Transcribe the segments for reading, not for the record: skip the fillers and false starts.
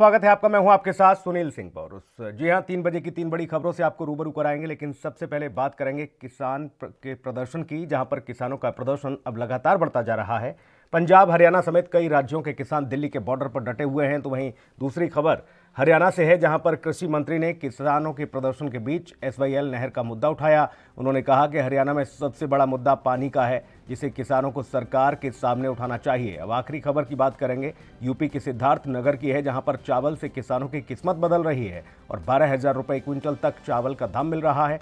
स्वागत है आपका। मैं हूं आपके साथ सुनील सिंह पौरुष। जी हां, 3 बजे की 3 बड़ी खबरों से आपको रूबरू कराएंगे, लेकिन सबसे पहले बात करेंगे के प्रदर्शन की, जहां पर किसानों का प्रदर्शन अब लगातार बढ़ता जा रहा है। पंजाब, हरियाणा समेत कई राज्यों के किसान दिल्ली के बॉर्डर पर डटे हुए हैं। तो वहीं दूसरी खबर हरियाणा से है, जहां पर कृषि मंत्री ने किसानों के प्रदर्शन के बीच एसवाईएल नहर का मुद्दा उठाया। उन्होंने कहा कि हरियाणा में सबसे बड़ा मुद्दा पानी का है, जिसे किसानों को सरकार के सामने उठाना चाहिए। अब आखिरी खबर की बात करेंगे, यूपी के सिद्धार्थ नगर की है, जहां पर चावल से किसानों की किस्मत बदल रही है और 12,000 रुपए क्विंटल तक चावल का दाम मिल रहा है।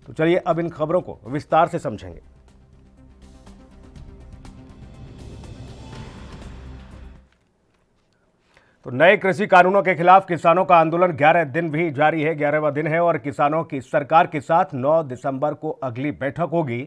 तो चलिए अब इन खबरों को विस्तार से समझेंगे। तो नए कृषि कानूनों के खिलाफ किसानों का आंदोलन 11 दिन भी जारी है। 11वां दिन है और किसानों की सरकार के साथ 9 दिसंबर को अगली बैठक होगी।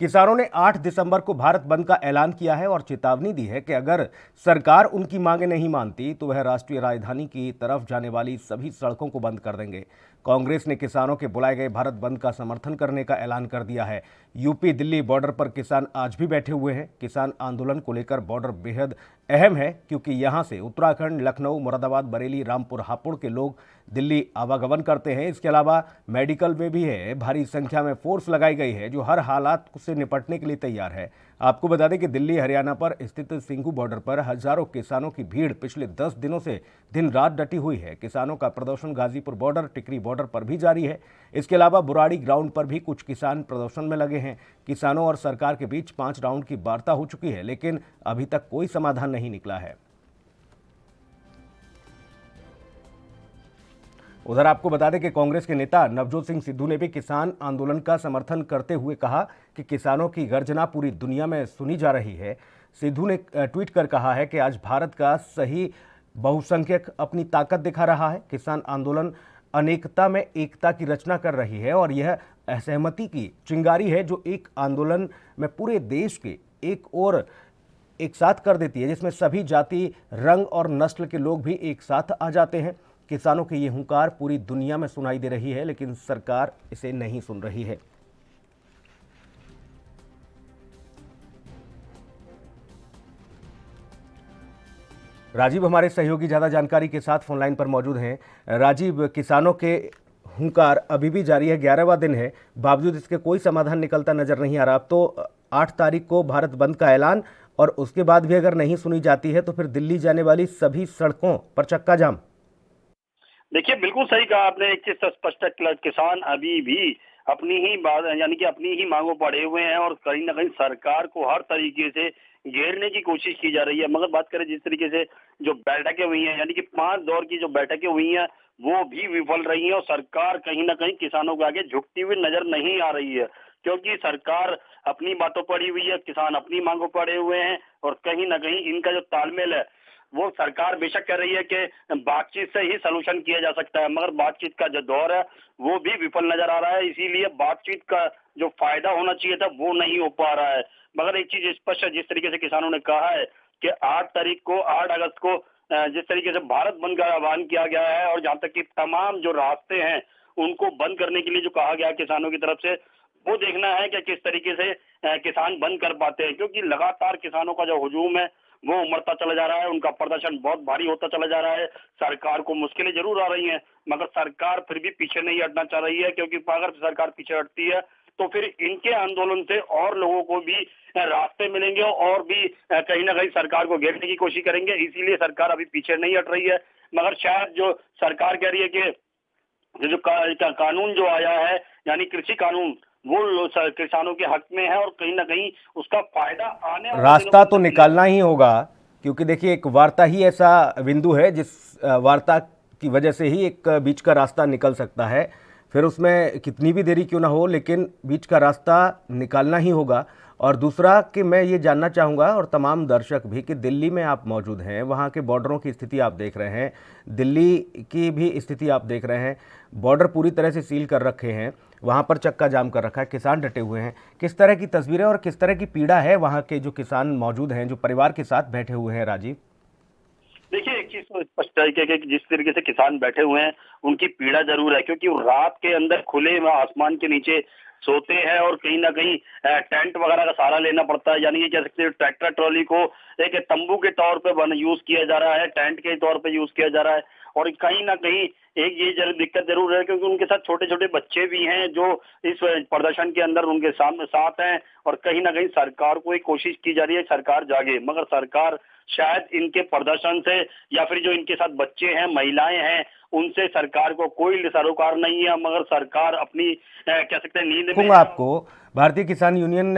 किसानों ने 8 दिसंबर को भारत बंद का ऐलान किया है और चेतावनी दी है कि अगर सरकार उनकी मांगें नहीं मानती तो वह राष्ट्रीय राजधानी की तरफ जाने वाली सभी सड़कों को बंद कर देंगे। कांग्रेस ने किसानों के बुलाए गए भारत बंद का समर्थन करने का ऐलान कर दिया है। यूपी दिल्ली बॉर्डर पर किसान आज भी बैठे हुए हैं। किसान आंदोलन को लेकर बॉर्डर बेहद अहम है, क्योंकि यहां से उत्तराखंड, लखनऊ, मुरादाबाद, बरेली, रामपुर, हापुड़ के लोग दिल्ली आवागमन करते हैं। इसके अलावा मेडिकल में भी है, भारी संख्या में फोर्स लगाई गई है जो हर हालात से निपटने के लिए तैयार है। आपको बता दें कि दिल्ली हरियाणा पर स्थित सिंघू बॉर्डर पर हजारों किसानों की भीड़ पिछले 10 दिनों से दिन रात डटी हुई है। किसानों का प्रदर्शन गाजीपुर बॉर्डर, टिकरी बॉर्डर पर भी जारी है। इसके अलावा बुराड़ी ग्राउंड पर भी कुछ किसान प्रदर्शन में लगे हैं। किसानों और सरकार के बीच 5 राउंड की वार्ता हो चुकी है, लेकिन अभी तक कोई समाधान नहीं निकला है। उधर आपको बता दें कि कांग्रेस के नेता नवजोत सिंह सिद्धू ने भी किसान आंदोलन का समर्थन करते हुए कहा कि किसानों की गर्जना पूरी दुनिया में सुनी जा रही है। सिद्धू ने ट्वीट कर कहा है कि आज भारत का सही बहुसंख्यक अपनी ताकत दिखा रहा है। किसान आंदोलन अनेकता में एकता की रचना कर रही है और यह असहमति की चिंगारी है जो एक आंदोलन में पूरे देश के एक साथ कर देती है, जिसमें सभी जाति, रंग और नस्ल के लोग भी एक साथ आ जाते हैं। किसानों की ये हुंकार पूरी दुनिया में सुनाई दे रही है, लेकिन सरकार इसे नहीं सुन रही है। राजीव हमारे सहयोगी ज्यादा जानकारी के साथ फोनलाइन पर मौजूद हैं। राजीव, किसानों के हुंकार अभी भी जारी है, 11वां दिन है, बावजूद इसके कोई समाधान निकलता नजर नहीं आ रहा। अब तो 8 तारीख को भारत बंद का ऐलान, और उसके बाद भी अगर नहीं सुनी जाती है तो फिर दिल्ली जाने वाली सभी सड़कों पर चक्का जाम। देखिए, बिल्कुल सही कहा आपने। एक चीज स्पष्ट है, किसान अभी भी अपनी ही बात यानी कि अपनी ही मांगों पड़े हुए हैं और कहीं ना कहीं सरकार को हर तरीके से घेरने की कोशिश की जा रही है। मगर बात करें जिस तरीके से जो बैठकें हुई हैं, यानी कि 5 दौर की जो बैठकें हुई हैं, वो भी विफल रही हैं और सरकार कहीं ना कहीं किसानों के आगे झुकती हुई नजर नहीं आ रही है, क्योंकि सरकार अपनी बातों पड़ी हुई है, किसान अपनी मांगों पड़े हुए हैं और कहीं ना कहीं इनका जो तालमेल है, वो सरकार बेशक कह रही है कि बातचीत से ही सलूशन किया जा सकता है, मगर बातचीत का जो दौर है वो भी विफल नजर आ रहा है। इसीलिए बातचीत का जो फायदा होना चाहिए था वो नहीं हो पा रहा है। मगर एक चीज स्पष्ट है, जिस तरीके से किसानों ने कहा है कि 8 अगस्त को जिस तरीके से भारत बंद का आह्वान किया गया है और जहां तक कि तमाम जो रास्ते हैं उनको बंद करने के लिए जो कहा गया है किसानों की तरफ से, वो देखना है कि किस तरीके से किसान बंद कर पाते हैं, क्योंकि लगातार किसानों का जो हुजूम है वो उमड़ता चला जा रहा है। उनका प्रदर्शन बहुत भारी होता चला जा रहा है। सरकार को मुश्किलें जरूर आ रही हैं, मगर सरकार फिर भी पीछे नहीं हटना चाह रही है, क्योंकि अगर सरकार पीछे हटती है तो फिर इनके आंदोलन से और लोगों को भी रास्ते मिलेंगे और भी कहीं ना कहीं सरकार को घेरने की कोशिश करेंगे। इसीलिए सरकार अभी पीछे नहीं हट रही है। मगर शायद जो सरकार कह रही है कि कानून जो आया है, यानी कृषि कानून, वो किसानों के हक में है और कहीं ना कहीं उसका फायदा आने वाले दिनों रास्ता में तो उन्हें मिलेगा। निकालना ही होगा, क्योंकि देखिए एक वार्ता ही ऐसा बिंदु है जिस वार्ता की वजह से ही एक बीच का रास्ता निकल सकता है। फिर उसमें कितनी भी देरी क्यों ना हो, लेकिन बीच का रास्ता निकालना ही होगा। और दूसरा कि मैं ये जानना चाहूँगा, और तमाम दर्शक भी, कि दिल्ली में आप मौजूद हैं, वहाँ के बॉर्डरों की स्थिति आप देख रहे हैं, दिल्ली की भी स्थिति आप देख रहे हैं। बॉर्डर पूरी तरह से सील कर रखे हैं, वहाँ पर चक्का जाम कर रखा है, किसान डटे हुए हैं। किस तरह की तस्वीरें और किस तरह की पीड़ा है वहाँ के जो किसान मौजूद हैं, जो परिवार के साथ बैठे हुए हैं, राजीव? देखिए, एक चीज तो स्पष्ट है कि जिस तरीके से किसान बैठे हुए हैं उनकी पीड़ा जरूर है, क्योंकि वो रात के अंदर खुले में आसमान के नीचे सोते हैं और कहीं ना कहीं टेंट वगैरह का सहारा लेना पड़ता है, यानी कि कह सकते हैं ट्रैक्टर ट्रॉली को एक तंबू के तौर पे यूज किया जा रहा है, टेंट के तौर पे यूज किया जा रहा है। और कहीं ना कहीं एक ये दिक्कत जरूर है, क्योंकि उनके साथ छोटे छोटे बच्चे भी हैं जो इस प्रदर्शन के अंदर उनके सामने साथ हैं। और कहीं ना कहीं सरकार को एक कोशिश की जा रही है सरकार जागे, मगर सरकार शायद इनके प्रदर्शन से या फिर जो इनके साथ बच्चे हैं, महिलाएं हैं, उनसे सरकार को कोई सरोकार नहीं है, मगर सरकार अपनी कह सकते हैं नींद में कहूँगा आपको भारतीय किसान यूनियन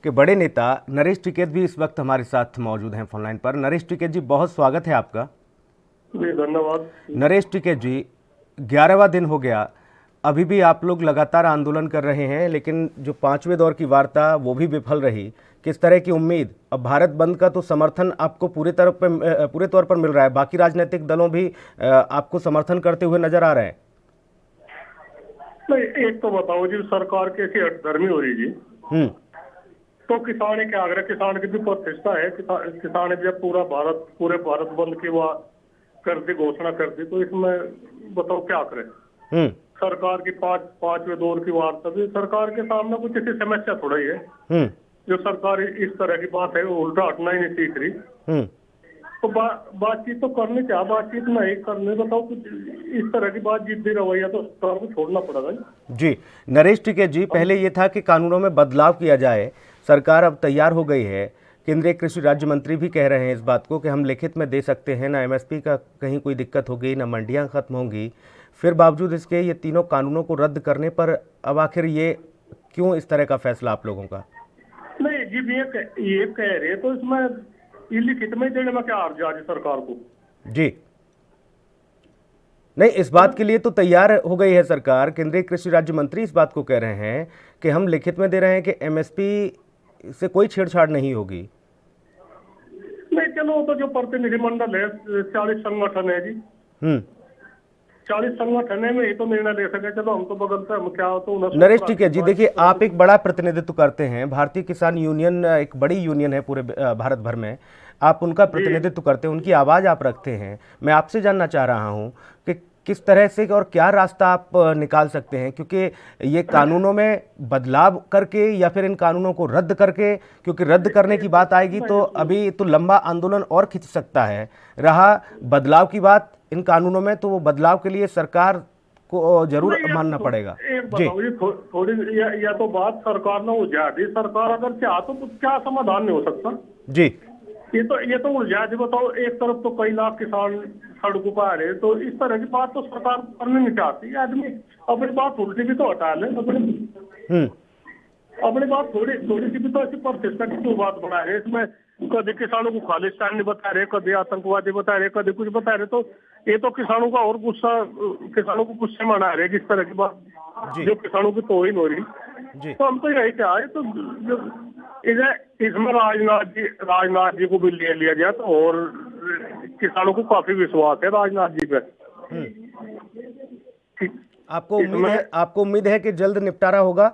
के बड़े नेता नरेश टिकैत भी इस वक्त हमारे साथ मौजूद हैं फोनलाइन पर। नरेश टिकैत जी, बहुत स्वागत है आपका। जी धन्यवाद। नरेश टिकैत जी, 11वां दिन हो गया, अभी भी आप लोग लगातार आंदोलन कर रहे हैं, लेकिन जो 5वें दौर की वार्ता वो भी विफल रही। किस तरह की उम्मीद, अब भारत बंद का तो समर्थन आपको पूरे तौर पर मिल रहा है, बाकी राजनीतिक दलों भी आपको समर्थन करते हुए नजर आ रहे हैं। नहीं, एक तो बताओ जी, सरकार कैसी हठधर्मी हो रही जी। तो किसान क्या आग्रह, किसान की भी प्रतिष्ठा है, किसान ने जब पूरे भारत बंद की कर दी, घोषणा कर दी, तो इसमें बताओ क्या करे। सरकार की पांचवें दौर की वार्ता भी सरकार के सामने कुछ ऐसी समस्या थोड़ा ही है जो सरकार इस तरह की बात है उल्टा हटना ही नहीं सीख रही। तो बातचीत तो करनी चाहिए, बातचीत नहीं करने, बताओ कुछ इस तरह की बात जिद्दी रवैया तो सरकार को छोड़ना पड़ेगा जी। नरेश टिकैत जी, पहले ये था कि कानूनों में बदलाव किया जाए, सरकार अब तैयार हो गई है। केंद्रीय कृषि राज्य मंत्री भी कह रहे हैं इस बात को कि हम लिखित में दे सकते हैं, ना एमएसपी का कहीं कोई दिक्कत होगी, ना मंडियां खत्म होंगी। फिर बावजूद इसके ये तीनों कानूनों को रद्द करने पर अब आखिर ये क्यों इस तरह का फैसला आप लोगों का? नहीं जी, ये कह रहे तो इसमें लिखित में देने में क्या अर्ज आज सरकार को जी? नहीं, इस बात के लिए तो तैयार हो गई है सरकार। केंद्रीय कृषि राज्य मंत्री इस बात को कह रहे हैं कि हम लिखित में दे रहे हैं कि एमएसपी से कोई छेड़छाड़ नहीं होगी। नहीं, चलो तो जो प्रतिनिधिमंडल है 40 संगठन है जी, 40 संगठन है में ही तो निर्णय ले सके। चलो हम तो बगल से हम क्या तो नरेश टिकैत जी, देखिए, आप एक बड़ा प्रतिनिधित्व करते हैं, भारतीय किसान यूनियन एक बड़ी यूनियन है पूरे भारत भर में, आप उनका प्रतिनिधित्व करते हैं, उनकी आवाज़ आप रखते हैं। मैं आपसे जानना चाह रहा हूं कि किस तरह से और क्या रास्ता आप निकाल सकते हैं, क्योंकि ये कानूनों में बदलाव करके या फिर इन कानूनों को रद्द करके, क्योंकि रद्द करने की बात आएगी तो अभी तो लंबा आंदोलन और खिंच सकता है। रहा बदलाव की बात इन कानूनों में, तो वो बदलाव के लिए सरकार को जरूर मानना पड़ेगा। जी, थोड़ी या तो बात सरकार ने उलझा दी। सरकार अगर चाह तो क्या समाधान नहीं हो सकता जी? ये तो उलझा दी। बताओ, एक तरफ तो कई लाख किसान सड़कों पर आ रहे, तो इस तरह की बात तो सरकार करनी नहीं चाहती। आदमी अपनी बात उल्टी भी तो हटा ले, अपनी बात थोड़ी सी भी तो ऐसी प्रतिष्ठा की क्यों बात बना रहे। इसमें कभी किसानों को खालिस्तान नहीं बता रहे, कभी आतंकवादी बता रहे, कभी कुछ बता रहे, तो ये तो किसानों का और किसानों को गुस्से में मना रहे किस तरह की बात जो किसानों की तोहिन हो रही। तो हम तो यही क्या है, तो इसमें राजनाथ जी को भी ले लिया जाए तो और किसानों को काफी विश्वास है राजनाथ जी पे। आपको उम्मीद है कि जल्द निपटारा होगा?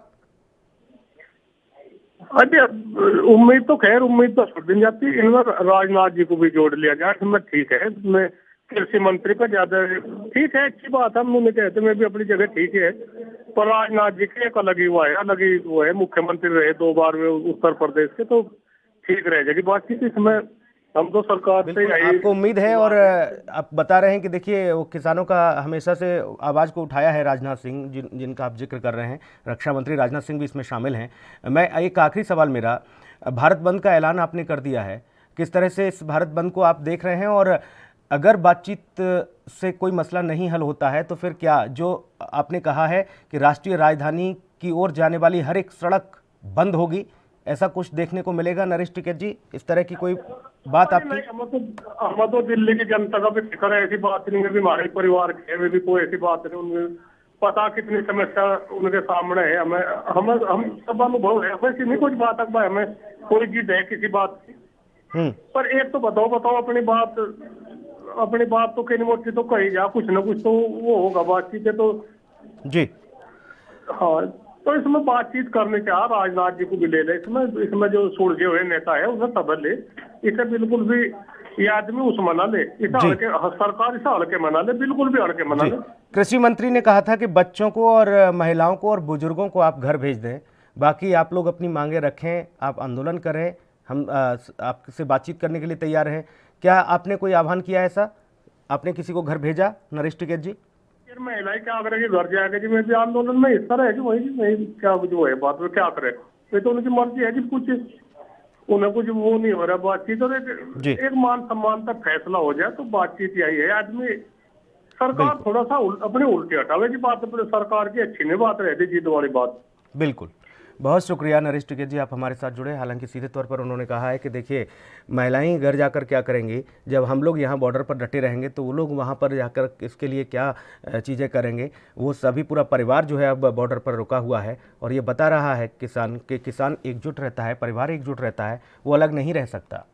अरे उम्मीद तो छोड़ दी जाती है, इनमें राजनाथ जी को भी जोड़ लिया जाए, इसमें ठीक है। इसमें कृषि मंत्री का ज्यादा ठीक है, अच्छी बात है, हम लोग कहते मैं भी अपनी जगह ठीक है। पर राजनाथ जी के एक अलग ही वो है, मुख्यमंत्री रहे 2 बार वे उत्तर प्रदेश के, तो ठीक रह जाएगी बातचीत। इसमें हम तो सरकार से आपको उम्मीद है। और आप बता रहे हैं कि देखिए, वो किसानों का हमेशा से आवाज़ को उठाया है राजनाथ सिंह, जिनका आप जिक्र कर रहे हैं, रक्षा मंत्री राजनाथ सिंह भी इसमें शामिल हैं। मैं एक आखिरी सवाल मेरा, भारत बंद का ऐलान आपने कर दिया है, किस तरह से इस भारत बंद को आप देख रहे हैं? और अगर बातचीत से कोई मसला नहीं हल होता है तो फिर क्या, जो आपने कहा है कि राष्ट्रीय राजधानी की ओर जाने वाली हर एक सड़क बंद होगी, ऐसा कुछ देखने को मिलेगा नरेश टिकैत जी? इस तरह की कोई बात आपकी? हम तो दिल्ली की जनता का भी फिक्र है, ऐसी बात नहीं है। हमारे परिवार के भी कोई ऐसी बात नहीं, उनमें पता कितनी समस्या उनके सामने है। हम सब अनुभव है, वैसे नहीं कुछ बात है, हमें कोई जिद है किसी बात की। पर एक तो बताओ अपनी बात तो कहीं मोटी तो कही जा, कुछ ना कुछ तो वो होगा बातचीत है तो जी। हाँ, तो इसमें बातचीत करने चाह राजनाथ जी को भी ले ले, इसमें जो सुलझे हुए नेता है उन्हें सब ले, इसे बिल्कुल भी ये आदमी उस मना ले, इस हल्के सरकार इस हल्के मना ले, बिल्कुल भी हल्के मना ले। कृषि मंत्री ने कहा था कि बच्चों को और महिलाओं को और बुजुर्गों को आप घर भेज दें, बाकी आप लोग अपनी मांगे रखें, आप आंदोलन करें, हम आपसे बातचीत करने के लिए तैयार हैं। क्या आपने कोई आह्वान किया ऐसा? आपने किसी को घर भेजा नरेश टिकैत जी? महिलाएं क्या करेगी, घर जाएगा जी, मैं भी आंदोलन में हिस्सा रहेगी, वही क्या जो है बात में क्या करे, ये तो उनकी मर्जी है जी। कुछ उन्हें कुछ वो नहीं हो रहा बातचीत, और एक मान सम्मान तक फैसला हो जाए तो बातचीत यही है। आदमी सरकार थोड़ा सा अपने उल्टे हटावे की बात, अपने सरकार की अच्छी नहीं बात रहती जीत वाली बात। बिल्कुल, बहुत शुक्रिया नरेश टिकैत जी, आप हमारे साथ जुड़े। हालांकि सीधे तौर पर उन्होंने कहा है कि देखिए, महिलाएं घर जाकर क्या करेंगी, जब हम लोग यहाँ बॉर्डर पर डटे रहेंगे तो वो लोग वहाँ पर जाकर इसके लिए क्या चीज़ें करेंगे। वो सभी पूरा परिवार जो है अब बॉर्डर पर रुका हुआ है, और ये बता रहा है किसान एकजुट रहता है, परिवार एकजुट रहता है, वो अलग नहीं रह सकता।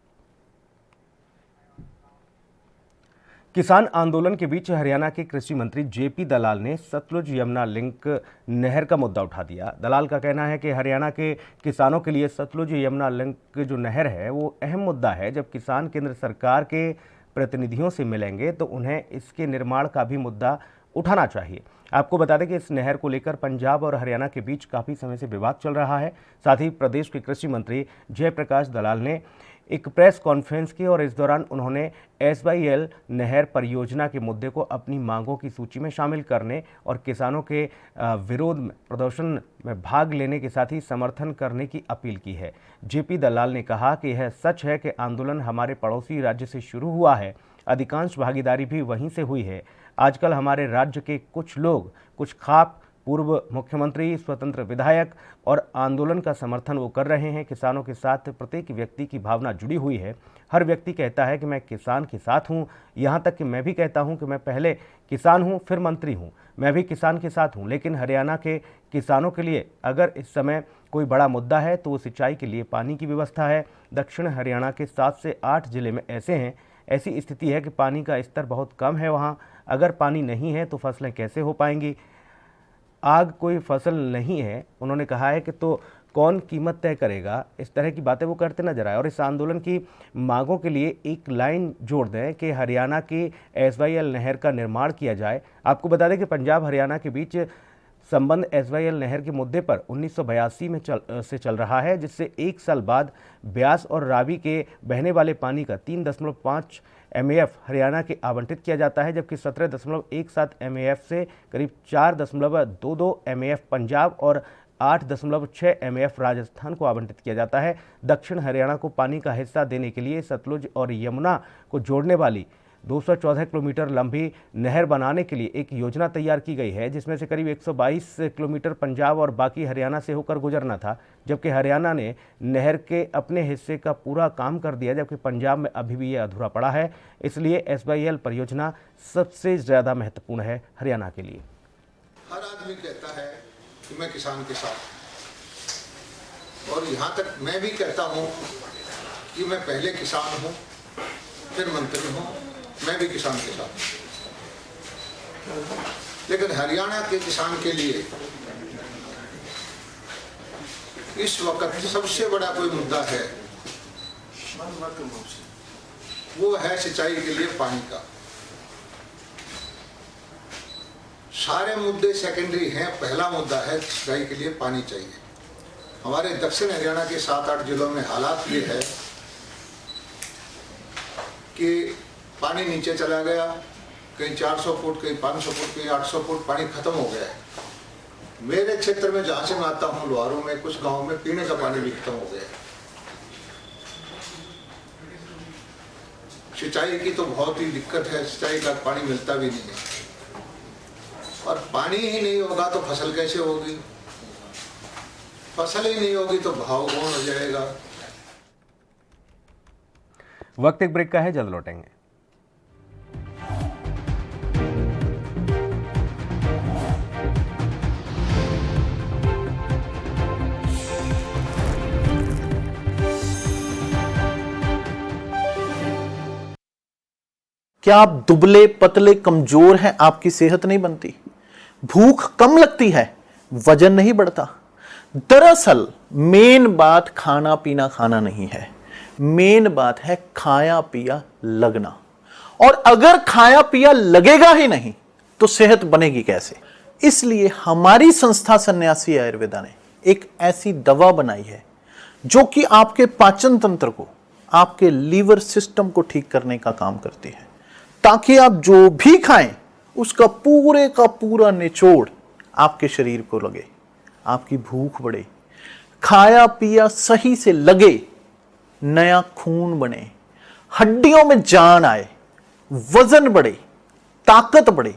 किसान आंदोलन के बीच हरियाणा के कृषि मंत्री जेपी दलाल ने सतलुज यमुना लिंक नहर का मुद्दा उठा दिया। दलाल का कहना है कि हरियाणा के किसानों के लिए सतलुज यमुना लिंक जो नहर है वो अहम मुद्दा है। जब किसान केंद्र सरकार के प्रतिनिधियों से मिलेंगे तो उन्हें इसके निर्माण का भी मुद्दा उठाना चाहिए। आपको बता दें कि इस नहर को लेकर पंजाब और हरियाणा के बीच काफ़ी समय से विवाद चल रहा है। साथ ही प्रदेश के कृषि मंत्री जयप्रकाश दलाल ने एक प्रेस कॉन्फ्रेंस की और इस दौरान उन्होंने SYL नहर परियोजना के मुद्दे को अपनी मांगों की सूची में शामिल करने और किसानों के विरोध में प्रदर्शन में भाग लेने के साथ ही समर्थन करने की अपील की है। जेपी दलाल ने कहा कि यह सच है कि आंदोलन हमारे पड़ोसी राज्य से शुरू हुआ है, अधिकांश भागीदारी भी वहीं से हुई है। आजकल हमारे राज्य के कुछ लोग, कुछ खाप पूर्व मुख्यमंत्री, स्वतंत्र विधायक और आंदोलन का समर्थन वो कर रहे हैं। किसानों के साथ प्रत्येक व्यक्ति की भावना जुड़ी हुई है। हर व्यक्ति कहता है कि मैं किसान के साथ हूँ, यहाँ तक कि मैं भी कहता हूँ कि मैं पहले किसान हूँ फिर मंत्री हूँ, मैं भी किसान के साथ हूँ। लेकिन हरियाणा के किसानों के लिए अगर इस समय कोई बड़ा मुद्दा है तो वो सिंचाई के लिए पानी की व्यवस्था है। दक्षिण हरियाणा के 7 से 8 जिले में ऐसे हैं, ऐसी स्थिति है कि पानी का स्तर बहुत कम है वहाँ। अगर पानी नहीं है तो फसलें कैसे हो पाएंगी? आग कोई फसल नहीं है, उन्होंने कहा है कि तो कौन कीमत तय करेगा? इस तरह की बातें वो करते नजर आए। और इस आंदोलन की मांगों के लिए एक लाइन जोड़ दें कि हरियाणा की SYL नहर का निर्माण किया जाए। आपको बता दें कि पंजाब हरियाणा के बीच संबंध SYL नहर के मुद्दे पर 1982 में चल रहा है, जिससे एक साल बाद ब्यास और रावी के बहने वाले पानी का 3.5 MAF हरियाणा के आवंटित किया जाता है, जबकि 17.17 MAF से करीब 4.22 MAF पंजाब और 8.6 MAF राजस्थान को आवंटित किया जाता है। दक्षिण हरियाणा को पानी का हिस्सा देने के लिए सतलुज और यमुना को जोड़ने वाली 214 किलोमीटर लंबी नहर बनाने के लिए एक योजना तैयार की गई है, जिसमें से करीब 122 किलोमीटर पंजाब और बाकी हरियाणा से होकर गुजरना था। जबकि हरियाणा ने नहर के अपने हिस्से का पूरा काम कर दिया, जबकि पंजाब में अभी भी यह अधूरा पड़ा है। इसलिए SYL परियोजना सबसे ज़्यादा महत्वपूर्ण है हरियाणा के लिए। हर आदमी कहता है कि मैं किसान के साथ, और यहाँ तक मैं भी कहता हूँ कि मैं पहले किसान हूँ फिर मंत्री हूँ, मैं भी किसान के साथ। लेकिन हरियाणा के किसान के लिए इस वक्त सबसे बड़ा कोई मुद्दा है, वो है सिंचाई के लिए पानी का। सारे मुद्दे सेकेंडरी हैं, पहला मुद्दा है सिंचाई के लिए पानी चाहिए। हमारे दक्षिण हरियाणा के 7-8 जिलों में हालात ये है कि पानी नीचे चला गया, कहीं 400 फुट, कहीं 500 फुट, कहीं 800 फुट पानी खत्म हो गया है। मेरे क्षेत्र में जहाँ से मैं आता हूँ, लोहारों में कुछ गांव में पीने का पानी भी खत्म हो गया है। सिंचाई की तो बहुत ही दिक्कत है, सिंचाई का पानी मिलता भी नहीं है, और पानी ही नहीं होगा तो फसल कैसे होगी? फसल ही नहीं होगी तो भाव कौन हो जाएगा? वक्त एक ब्रेक का है, जल्द लौटेंगे। क्या आप दुबले पतले कमजोर हैं? आपकी सेहत नहीं बनती, भूख कम लगती है, वजन नहीं बढ़ता। दरअसल मेन बात खाना पीना खाना नहीं है, मेन बात है खाया पिया लगना। और अगर खाया पिया लगेगा ही नहीं तो सेहत बनेगी कैसे? इसलिए हमारी संस्था सन्यासी आयुर्वेदा ने एक ऐसी दवा बनाई है जो कि आपके पाचन तंत्र को, आपके लीवर सिस्टम को ठीक करने का काम करती है, ताकि आप जो भी खाएं उसका पूरे का पूरा निचोड़ आपके शरीर को लगे, आपकी भूख बढ़े, खाया पिया सही से लगे, नया खून बने, हड्डियों में जान आए, वजन बढ़े, ताकत बढ़े,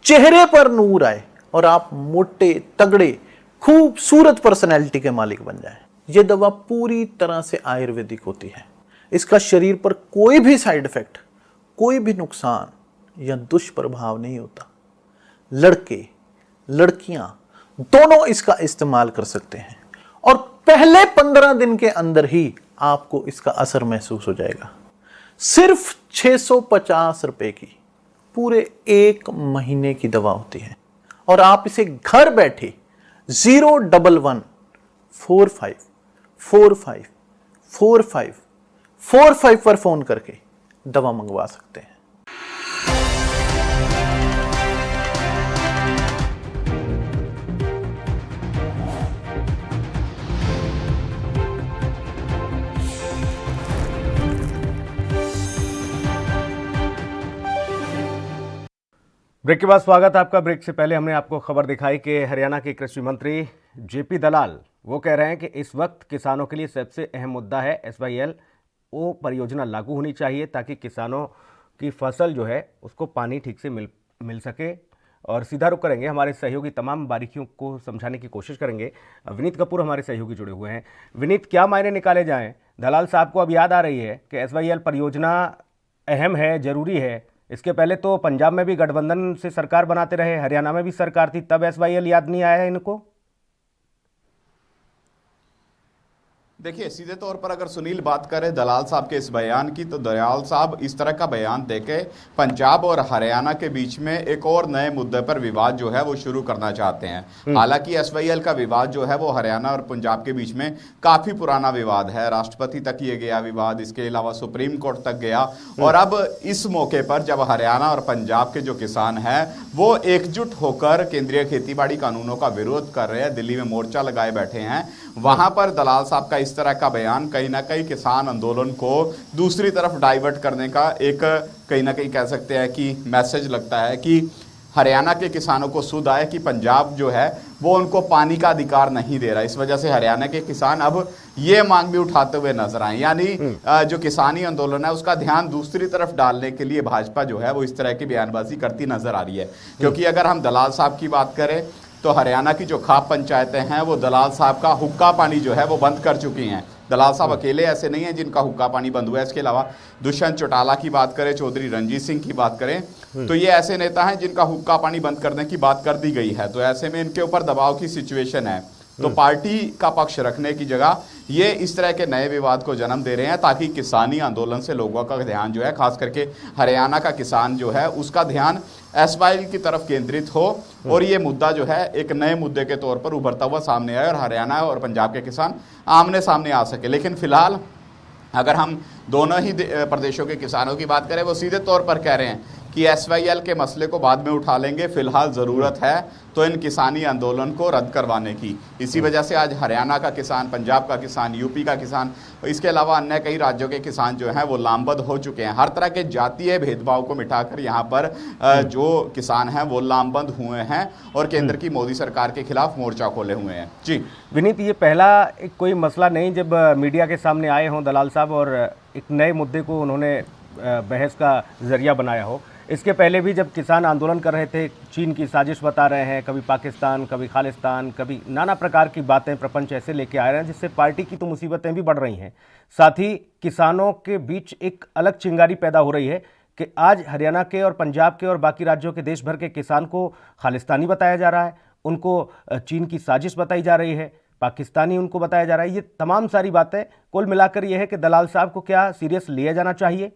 चेहरे पर नूर आए और आप मोटे तगड़े खूबसूरत पर्सनैलिटी के मालिक बन जाएं। यह दवा पूरी तरह से आयुर्वेदिक होती है। इसका शरीर पर कोई भी साइड इफेक्ट, कोई भी नुकसान या दुष्प्रभाव नहीं होता। लड़के लड़कियां दोनों इसका इस्तेमाल कर सकते हैं और पहले 15 दिन के अंदर ही आपको इसका असर महसूस हो जाएगा। सिर्फ 650 रुपए की पूरे 1 महीने की दवा होती है और आप इसे घर बैठे 01145454545 पर फोन करके दवा मंगवा सकते हैं। ब्रेक के बाद स्वागत है आपका। ब्रेक से पहले हमने आपको खबर दिखाई कि हरियाणा के कृषि मंत्री जेपी दलाल वो कह रहे हैं कि इस वक्त किसानों के लिए सबसे अहम मुद्दा है SYL-O परियोजना लागू होनी चाहिए ताकि किसानों की फसल जो है उसको पानी ठीक से मिल सके। और सीधा रुख करेंगे, हमारे सहयोगी तमाम बारीकियों को समझाने की कोशिश करेंगे। विनीत कपूर हमारे सहयोगी जुड़े हुए हैं। विनीत, क्या मायने निकाले जाएं? दलाल साहब को अब याद आ रही है कि SYL परियोजना अहम है, ज़रूरी है। इसके पहले तो पंजाब में भी गठबंधन से सरकार बनाते रहे, हरियाणा में भी सरकार थी, तब SYL याद नहीं आया है इनको? देखिए, सीधे तौर पर अगर सुनील बात करें दलाल साहब के इस बयान की, तो दलाल साहब इस तरह का बयान देके पंजाब और हरियाणा के बीच में एक और नए मुद्दे पर विवाद जो है वो शुरू करना चाहते हैं। हालांकि SYL का विवाद जो है वो हरियाणा और पंजाब के बीच में काफी पुराना विवाद है, राष्ट्रपति तक ये गया विवाद, इसके अलावा सुप्रीम कोर्ट तक गया। और अब इस मौके पर जब हरियाणा और पंजाब के जो किसान हैं वो एकजुट होकर केंद्रीय खेतीबाड़ी कानूनों का विरोध कर रहे हैं, दिल्ली में मोर्चा लगाए बैठे हैं, वहां पर दलाल साहब का इस तरह का बयान कहीं ना कहीं किसान आंदोलन को दूसरी तरफ डाइवर्ट करने का एक कहीं ना कहीं कह सकते हैं कि मैसेज लगता है कि हरियाणा के किसानों को सुध आए कि पंजाब जो है वो उनको पानी का अधिकार नहीं दे रहा। इस वजह से हरियाणा के किसान अब ये मांग भी उठाते हुए नजर आए, यानी जो किसानी आंदोलन है उसका ध्यान दूसरी तरफ डालने के लिए भाजपा जो है वो इस तरह की बयानबाजी करती नजर आ रही है। क्योंकि अगर हम दलाल साहब की बात करें तो हरियाणा की जो खाप पंचायतें हैं वो दलाल साहब का हुक्का पानी जो है वो बंद कर चुकी हैं। दलाल साहब अकेले ऐसे नहीं हैं जिनका हुक्का पानी बंद हुआ है, इसके अलावा दुष्यंत चौटाला की बात करें, चौधरी रणजीत सिंह की बात करें, तो ये ऐसे नेता हैं जिनका हुक्का पानी बंद करने की बात कर दी गई है। तो ऐसे में इनके ऊपर दबाव की सिचुएशन है। तो पार्टी का पक्ष रखने की जगह ये इस तरह के नए विवाद को जन्म दे रहे हैं ताकि किसानी आंदोलन से लोगों का ध्यान जो है, खास करके हरियाणा का किसान जो है उसका ध्यान SYL की तरफ केंद्रित हो और ये मुद्दा जो है एक नए मुद्दे के तौर पर उभरता हुआ सामने आए और हरियाणा और पंजाब के किसान आमने सामने आ सके। लेकिन फिलहाल अगर हम दोनों ही प्रदेशों के किसानों की बात करें, वो सीधे तौर पर कह रहे हैं कि SYL के मसले को बाद में उठा लेंगे, फिलहाल ज़रूरत है तो इन किसानी आंदोलन को रद्द करवाने की। इसी वजह से आज हरियाणा का किसान, पंजाब का किसान, यूपी का किसान, इसके अलावा अन्य कई राज्यों के किसान जो हैं वो लामबंद हो चुके हैं। हर तरह के जातीय भेदभाव को मिटाकर यहाँ पर जो किसान हैं वो लामबंद हुए हैं और केंद्र की मोदी सरकार के खिलाफ मोर्चा खोले हुए हैं। जी विनीत, ये पहला एक कोई मसला नहीं जब मीडिया के सामने आए हों दलाल साहब और एक नए मुद्दे को उन्होंने बहस का जरिया बनाया हो। इसके पहले भी जब किसान आंदोलन कर रहे थे, चीन की साजिश बता रहे हैं, कभी पाकिस्तान, कभी खालिस्तान, कभी नाना प्रकार की बातें प्रपंच ऐसे लेके आ रहे हैं जिससे पार्टी की तो मुसीबतें भी बढ़ रही हैं। साथ ही किसानों के बीच एक अलग चिंगारी पैदा हो रही है कि आज हरियाणा के और पंजाब के और बाकी राज्यों के देश भर के किसान को खालिस्तानी बताया जा रहा है, उनको चीन की साजिश बताई जा रही है, पाकिस्तानी उनको बताया जा रहा है। ये तमाम सारी बातें कुल मिलाकर ये है कि दलाल साहब को क्या सीरियस लिया जाना चाहिए?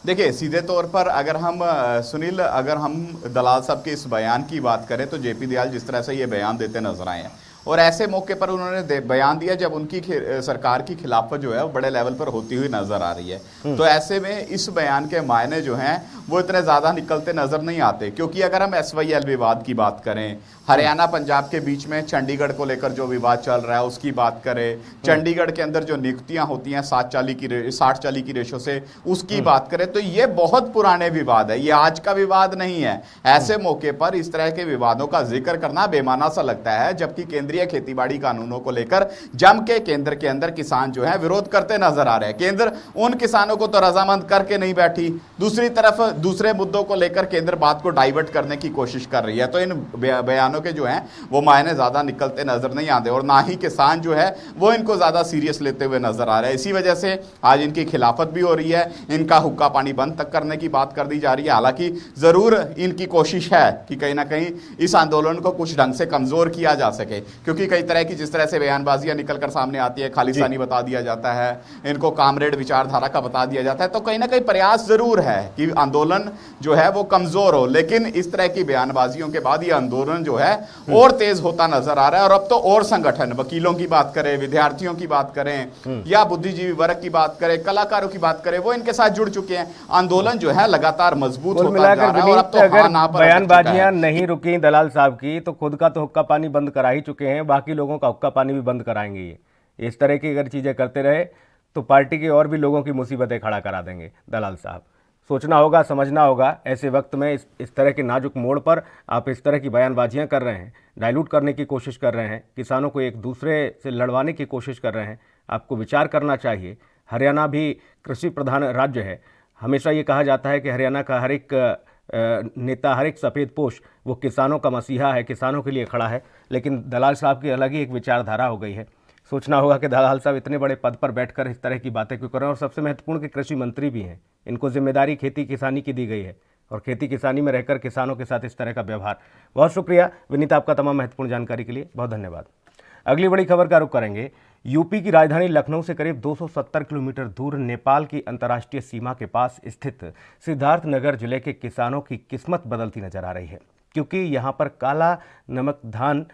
देखिए, सीधे तौर पर अगर हम सुनील अगर हम दलाल साहब के इस बयान की बात करें तो जेपी दलाल जिस तरह से ये बयान देते नजर आए हैं और ऐसे मौके पर उन्होंने बयान दिया जब उनकी सरकार की खिलाफत जो है वो बड़े लेवल पर होती हुई नजर आ रही है। तो ऐसे में इस बयान के मायने जो हैं वो इतने ज्यादा निकलते नजर नहीं आते, क्योंकि अगर हम SYL विवाद की बात करें, हरियाणा पंजाब के बीच में चंडीगढ़ को लेकर जो विवाद चल रहा है उसकी बात करें, चंडीगढ़ के अंदर जो नियुक्तियां होती हैं 60-40 की रेशो से उसकी बात करें, तो ये बहुत पुराने विवाद है, ये आज का विवाद नहीं है। ऐसे मौके पर इस तरह के विवादों का जिक्र करना बेमाना सा लगता है, जबकि केंद्रीय खेतीबाड़ी कानूनों को लेकर जम के केंद्र के अंदर किसान जो है विरोध करते नजर आ रहे हैं। केंद्र उन किसानों को तो रजामंद करके नहीं बैठी, दूसरी तरफ दूसरे मुद्दों को लेकर केंद्र बात को डाइवर्ट करने की कोशिश कर रही है। तो इन बयानों के जो हैं वो मायने ज्यादा निकलते नजर नहीं आते और ना ही किसान जो है वो इनको ज्यादा सीरियस लेते हुए नजर आ रहे हैं। इसी वजह से आज इनकी खिलाफत भी हो रही है, इनका हुक्का पानी बंद तक करने की बात कर दी जा रही है। हालांकि जरूर इनकी कोशिश है कि कहीं ना कहीं इस आंदोलन को कुछ ढंग से कमजोर किया जा सके, क्योंकि कई तरह की जिस तरह से बयानबाजियां निकलकर सामने आती है, खालिस्तानी बता दिया जाता है, इनको कामरेड विचारधारा का बता दिया जाता है, तो कहीं ना कहीं प्रयास जरूर है कि आंदोलन जो है वो कमजोर हो। लेकिन इस तरह की बयानबाजियों के बाद ये आंदोलन जो है और तेज होता नजर आ रहा है और अब तो और संगठन, वकीलों की बात करें, विद्यार्थियों की बात करें या बुद्धिजीवी वर्ग की बात करें, कलाकारों की बात करें, वो इनके साथ जुड़ चुके हैं। आंदोलन जो है लगातार मजबूत होता जा रहा है और अब तो अगर ना पर बयानबाजियां नहीं रुकी दलाल साहब की, तो खुद का तो हुक्का पानी बंद करा ही चुके हैं, बाकी लोगों का हुक्का पानी भी बंद कराएंगे। ये इस तरह की अगर चीजें करते रहे तो पार्टी के और भी लोगों की मुसीबतें खड़ा करा देंगे। दलाल साहब, सोचना होगा, समझना होगा। ऐसे वक्त में इस तरह के नाजुक मोड़ पर आप इस तरह की बयानबाजियां कर रहे हैं, डाइल्यूट करने की कोशिश कर रहे हैं, किसानों को एक दूसरे से लड़वाने की कोशिश कर रहे हैं। आपको विचार करना चाहिए। हरियाणा भी कृषि प्रधान राज्य है। हमेशा ये कहा जाता है कि हरियाणा का हर एक नेता, हर एक सफ़ेद पोश वो किसानों का मसीहा है, किसानों के लिए खड़ा है। लेकिन दलाल साहब की अलग ही एक विचारधारा हो गई है। सोचना होगा कि दलाल साहब इतने बड़े पद पर बैठकर इस तरह की बातें क्यों कर रहे हैं, और सबसे महत्वपूर्ण कि कृषि मंत्री भी हैं। इनको जिम्मेदारी खेती किसानी की दी गई है और खेती किसानी में रहकर किसानों के साथ इस तरह का व्यवहार। बहुत शुक्रिया विनीत, आपका तमाम महत्वपूर्ण जानकारी के लिए बहुत धन्यवाद। अगली बड़ी खबर का रुख करेंगे। यूपी की राजधानी लखनऊ से करीब 270 किलोमीटर दूर नेपाल की अंतर्राष्ट्रीय सीमा के पास स्थित सिद्धार्थनगर जिले के किसानों की किस्मत बदलती नजर आ रही है, क्योंकि यहाँ पर काला नमक धान,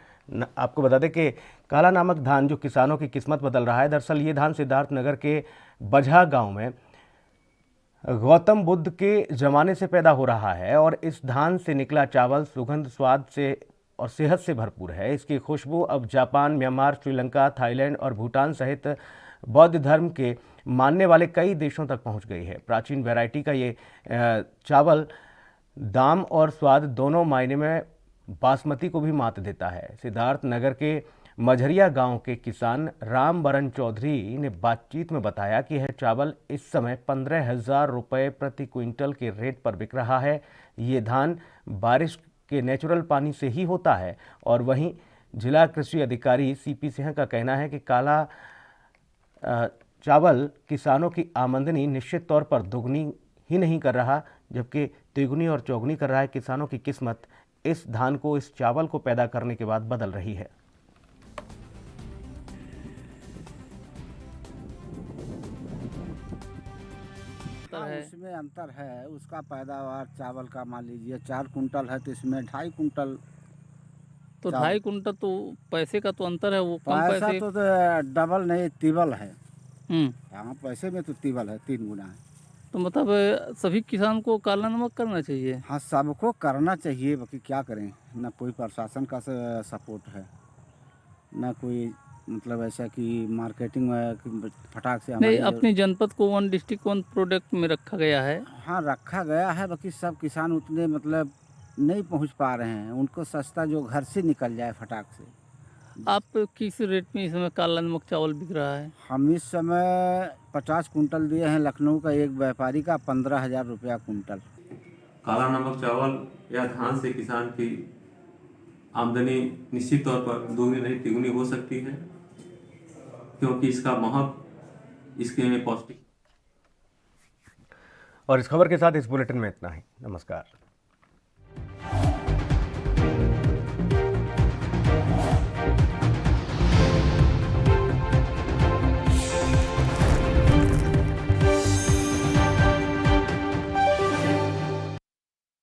आपको बता दें कि काला नमक धान जो किसानों की किस्मत बदल रहा है। दरअसल ये धान सिद्धार्थनगर के बझा गांव में गौतम बुद्ध के ज़माने से पैदा हो रहा है और इस धान से निकला चावल सुगंध, स्वाद से और सेहत से भरपूर है। इसकी खुशबू अब जापान, म्यांमार, श्रीलंका, थाईलैंड और भूटान सहित बौद्ध धर्म के मानने वाले कई देशों तक पहुंच गई है। प्राचीन वैरायटी का ये चावल दाम और स्वाद दोनों मायने में बासमती को भी मात देता है। सिद्धार्थनगर के मझरिया गांव के किसान राम बरन चौधरी ने बातचीत में बताया कि यह चावल इस समय 15,000 रुपये प्रति क्विंटल के रेट पर बिक रहा है। ये धान बारिश के नेचुरल पानी से ही होता है। और वहीं जिला कृषि अधिकारी CP सिंह का कहना है कि काला चावल किसानों की आमदनी निश्चित तौर पर दोगुनी ही नहीं कर रहा, जबकि तिगुनी और चौगुनी कर रहा है। किसानों की किस्मत इस धान को, इस चावल को पैदा करने के बाद बदल रही है। इसमें अंतर है। उसका पैदावार चावल का मान लीजिए 4 कुंटल है तो इसमें 2.5 कुंटल। तो 2.5 कुंटल तो पैसे का तो अंतर है, वो कम पैसा पैसे तो डबल नहीं, तिबल है। हम्म। हाँ, पैसे में तो तिबल है, 3 गुना है। तो मतलब सभी किसान को काला नमक करना चाहिए। हाँ, सबको करना चाहिए, बाकी क्या करें, ना कोई प्रशासन का सपोर्ट है, ना कोई मतलब ऐसा कि मार्केटिंग में फटाक से नहीं, अपनी जनपद को 1 डिस्ट्रिक्ट 1 प्रोडक्ट में रखा गया है। हाँ, रखा गया है, बाकी सब किसान उतने मतलब नहीं पहुंच पा रहे हैं। उनको सस्ता जो घर से निकल जाए फटाक से। आप किस रेट में इस समय काला नमक चावल बिक रहा है? हम इस समय 50 कुंटल दिए हैं लखनऊ का एक व्यापारी का, 15,000 रुपया कुंटल। काला नमक चावल या धान से किसान की आमदनी निश्चित तौर पर दोगुनी नहीं तिगुनी हो सकती है, क्योंकि इसका महत्व, इसके पौष्टिक। और इस खबर के साथ इस बुलेटिन में इतना ही। नमस्कार।